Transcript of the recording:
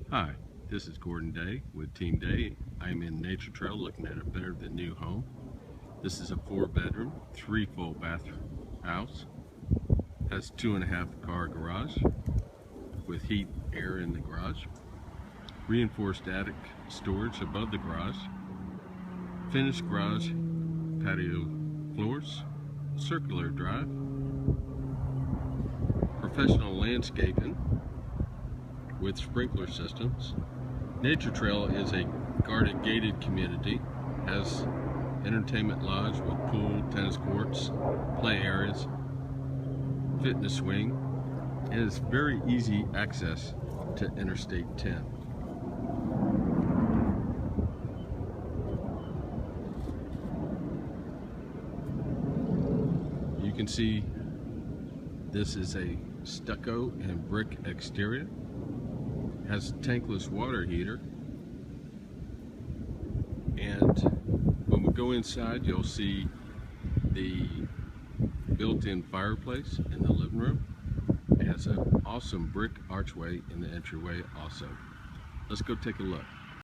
Hi, this is Gordon Day with Team Day. I'm in Nature Trail looking at a better than new home. This is a 4-bedroom, 3 full bathroom house. Has 2.5 car garage with heat, air in the garage. Reinforced attic storage above the garage. Finished garage, patio floors, circular drive. Professional landscaping with sprinkler systems. Nature Trail is a guarded gated community, has entertainment lodge with pool, tennis courts, play areas, fitness swing, and it's very easy access to Interstate 10. You can see this is a stucco and brick exterior. Has tankless water heater, and when we go inside you'll see the built-in fireplace in the living room. It has an awesome brick archway in the entryway also. Let's go take a look.